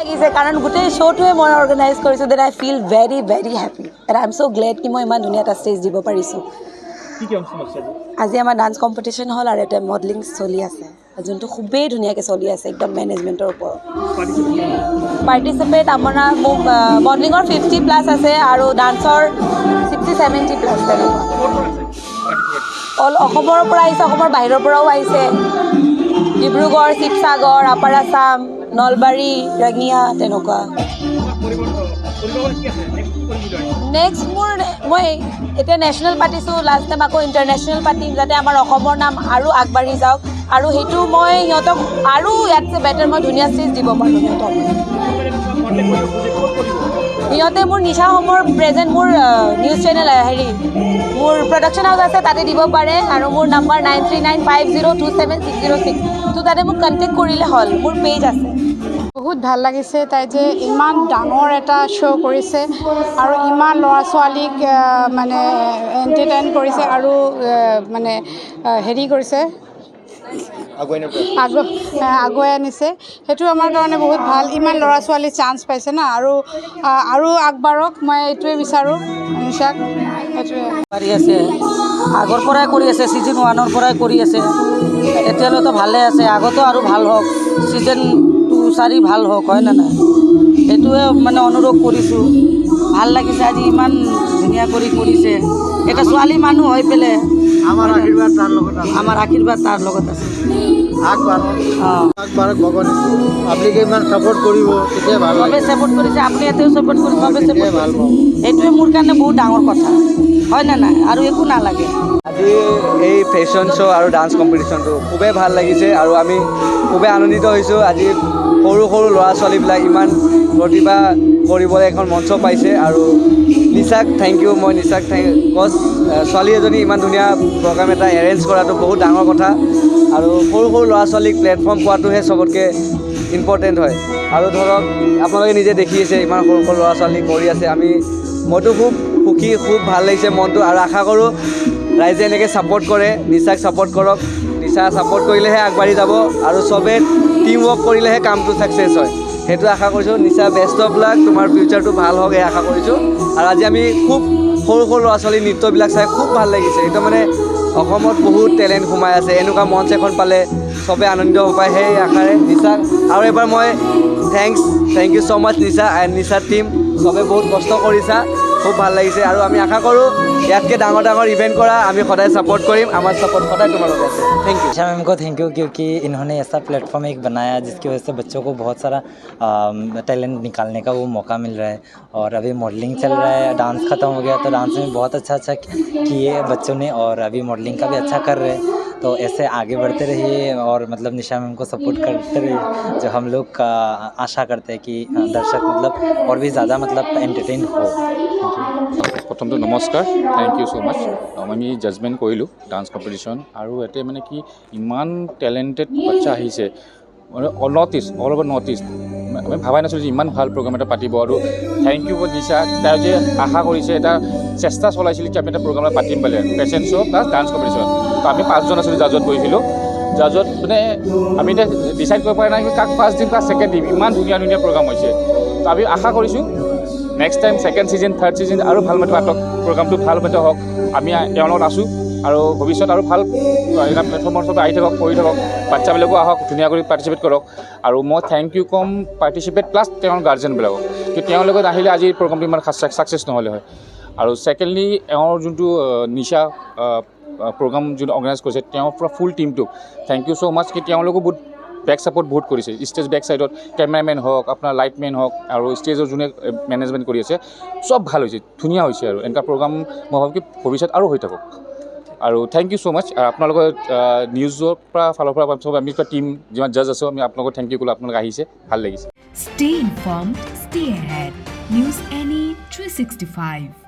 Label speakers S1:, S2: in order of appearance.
S1: লাগিছে কাৰণ গোটেই শ্ব'টোৱে মই অৰ্গেনাইজ কৰিছোঁ then I feel very very happy and I am so' glad কি মই ইমান ধুনীয়া এটা ষ্টেজ দিব পাৰিছোঁ আজি আমাৰ ডান্স কম্পিটিশ্যন হ'ল আৰু এটা মডেলিং চলি আছে যোনটো খুবেই ধুনীয়াকৈ চলি আছে একদম মেনেজমেণ্টৰ ওপৰত পাৰ্টিচিপেট আপোনাৰ মোক মডেলিঙৰ 50+ আছে আৰু ডান্সৰ 60-70+ তেনেকুৱা অল অসমৰ পৰা আহিছে অসমৰ বাহিৰৰ পৰাও আহিছে ডিব্ৰুগড় শিৱসাগৰ আপাৰ আছাম নলবাৰী ৰঙিয়া তেনেকুৱা নেক্সট মই এতিয়া নেশ্যনেল পাতিছোঁ লাষ্ট টাইম আকৌ ইণ্টাৰনেশ্যনেল পাতিম যাতে আমাৰ অসমৰ নাম আৰু আগবাঢ়ি যাওক আৰু সেইটো মই সিহঁতক আৰু ইয়াতছে বেটাৰ মই ধুনীয়া ষ্টেজ দিব পাৰোঁ সিহঁতে মোৰ নিশা হোমৰ প্ৰেজেণ্ট মোৰ নিউজ চেনেল মোৰ প্ৰডাকশ্যন হাউচ আছে তাতে দিব পাৰে আৰু মোৰ নাম্বাৰ 9395027606 ত' তাতে মোক কণ্টেক্ট কৰিলে হ'ল মোৰ পেজ আছে
S2: বহুত ভাল লাগিছে তাই যে ইমান ডাঙৰ এটা শ্ব' কৰিছে আৰু ইমান ল'ৰা ছোৱালীক মানে এণ্টাৰটেইন কৰিছে আৰু মানে হেৰি কৰিছে আগুৱাই আনিছে সেইটো আমাৰ কাৰণে বহুত ভাল ইমান ল'ৰা ছোৱালী চান্স পাইছে না আৰু আগবাঢ়ক মই এইটোৱে বিচাৰোঁ নিশাক
S3: সেইটোৱে আছে আগৰ পৰাই কৰি আছে ছিজন 1ৰ পৰাই কৰি আছে এতিয়ালৈতো ভালে আছে আগতো আৰু ভাল হওক ছিজন 2-4 ভাল হওক হয় না নাই সেইটোৱে মানে অনুৰোধ কৰিছোঁ ভাল লাগিছে আজি ইমান ধুনীয়া কৰি কৰিছে এটা ছোৱালী মানুহ হৈ পেলাই আমাৰ আশীৰ্বাদ তাৰ লগত আছে
S4: আগবাঢ়ক ভগৱান আপোনালোকে ইমান ছাপোৰ্ট কৰিব তেতিয়া ভাল
S3: চবেই ছাপোৰ্ট কৰিছে আপুনি ইয়াতেও ছাপোৰ্ট কৰি চবেই ছাপোৰ্ট ভাল পাব এইটোৱে মোৰ কাৰণে বহুত ডাঙৰ কথা হয় না নাই আৰু একো নালাগে
S5: আজি এই ফেশ্বন শ্ব' আৰু ডান্স কম্পিটিশ্যনটো খুবেই ভাল লাগিছে আৰু আমি খুবেই আনন্দিত হৈছোঁ আজি সৰু সৰু ল'ৰা ছোৱালীবিলাক ইমান প্ৰতিভা কৰিবলৈ এখন মঞ্চ পাইছে আৰু নিশাক থেংক ইউ মই নিশাক কজ ছোৱালী এজনী ইমান ধুনীয়া প্ৰগ্ৰাম এটা এৰেঞ্জ কৰাটো বহুত ডাঙৰ কথা আৰু সৰু সৰু ল'ৰা ছোৱালীক প্লেটফৰ্ম পোৱাটোহে চবতকৈ ইম্পৰ্টেণ্ট হয় আৰু ধৰক আপোনালোকে নিজে দেখি আছে ইমান সৰু সৰু ল'ৰা ছোৱালী কৰি আছে মইতো খুব সুখী খুব ভাল লাগিছে মনটো আৰু আশা কৰোঁ ৰাইজে এনেকৈ ছাপোৰ্ট কৰে নিশাক ছাপোৰ্ট কৰক নিশা ছাপোৰ্ট কৰিলেহে আগবাঢ়ি যাব আৰু চবে টিম ৱৰ্ক কৰিলেহে কামটো ছাকচেছ হয় সেইটো আশা কৰিছোঁ নিশা বেষ্ট অফ লাক তোমাৰ ফিউচাৰটো ভাল হওক এই আশা কৰিছোঁ আৰু আজি আমি খুব সৰু সৰু ল'ৰা ছোৱালীৰ নৃত্যবিলাক চাই খুব ভাল লাগিছে এইটো মানে অসমত বহুত টেলেণ্ট সোমাই আছে এনেকুৱা মঞ্চ এখন পালে চবে আনন্দিত হ'ব পাৰে সেই আশাৰে নিশাক আৰু এবাৰ মই thank you so' much Nisha and Nisha team চবে বহুত কষ্ট কৰিছা খুব ভাল লাগিছে আৰু আমি আশা কৰোঁ ইয়াতকৈ ডাঙৰ ডাঙৰ ইভেণ্ট কৰা আমি সদায় ছাপোৰ্ট কৰিম আমাৰ ছাপোৰ্ট সদায় তোমালোকে আছে थैंक यू
S6: निशा मैम को थैंक यू क्योंकि इन्होंने ऐसा प्लेटफॉर्म एक बनाया जिसकी वजह से बच्चों को बहुत सारा टैलेंट निकालने का वो मौका मिल रहा है और अभी मॉडलिंग चल रहा है डांस ख़त्म हो गया तो डांस में बहुत अच्छा किए बच्चों ने और अभी मॉडलिंग का भी अच्छा कर रहे हैं तो ऐसे आगे बढ़ते रहिए और मतलब निशा मैम को सपोर्ट करते रहिए जो हम लोग आशा करते हैं कि दर्शक मतलब और भी ज़्यादा मतलब एंटरटेन हो
S7: প্ৰথমটো নমস্কাৰ থেংক ইউ ছ' মাছ আমি জাজমেণ্ট কৰিলোঁ ডান্স কম্পিটিশ্যন আৰু ইয়াতে মানে কি ইমান টেলেণ্টেড বাচ্চা আহিছে মানে north east all over north east আমি ভাবাই নাছিলোঁ যে ইমান ভাল প্ৰগ্ৰাম এটা পাতিব আৰু থেংক ইউ নিশা তেওঁ যে আশা কৰিছে এটা চেষ্টা চলাইছিল কি আমি এটা প্ৰগ্ৰাম এটা পাতিম বুলি fashion show' plus dance competition তো আমি 5জন আছিলোঁ জাজত গৈছিলোঁ জাজত মানে আমি এতিয়া ডিচাইড কৰিব পৰা নাই কাক ফাৰ্ষ্ট দিম কাক ছেকেণ্ড দিম ইমান ধুনীয়া ধুনীয়া প্ৰগ্ৰাম হৈছে তো আমি আশা কৰিছোঁ next time second season third season আৰু ভাল মতে পাতক প্ৰগ্ৰামটো ভাল মতে হওক আমি তেওঁৰ লগত আছোঁ আৰু ভৱিষ্যত আৰু ভাল এটা প্লেটফৰ্মৰ চবে আহি থাকক কৰি থাকক বাচ্চাবিলাকো আহক ধুনীয়া কৰি পাৰ্টিচিপেট কৰক আৰু মই থেংক ইউ কম পাৰ্টিচিপেট প্লাছ তেওঁৰ গাৰ্জেনবিলাকক কিন্তু তেওঁৰ লগত আহিলে আজি প্ৰগ্ৰামটো ইমান ছাকচেছ নহ'লে হয় আৰু ছেকেণ্ডলি এওঁৰ যোনটো নিশা প্ৰগ্ৰাম যোনটো অৰ্গেনাইজ কৰিছে তেওঁৰ পৰা ফুল টিমটোক থেংক ইউ ছ' মাছ কি তেওঁলোকো বহুত বেক ছাপোৰ্ট বহুত কৰিছে ষ্টেজ বেক ছাইডত কেমেৰামেন হওক আপোনাৰ লাইটমেন হওক আৰু ষ্টেজৰ যোনে মেনেজমেণ্ট কৰি আছে চব ভাল হৈছে ধুনীয়া হৈছে আৰু এনেকুৱা প্ৰগ্ৰাম মই ভাবোঁ কি ভৱিষ্যত আৰু হৈ থাকক আৰু থেংক ইউ ছ' মাছ আৰু আপোনালোকৰ নিউজৰ পৰা ফালৰ পৰা চব আমি টিম যিমান জাজ আছোঁ আমি আপোনালোকক থেংক ইউ ক'লোঁ আপোনালোক আহিছে ভাল লাগিছে
S8: Stay informed, stay ahead. News Any 365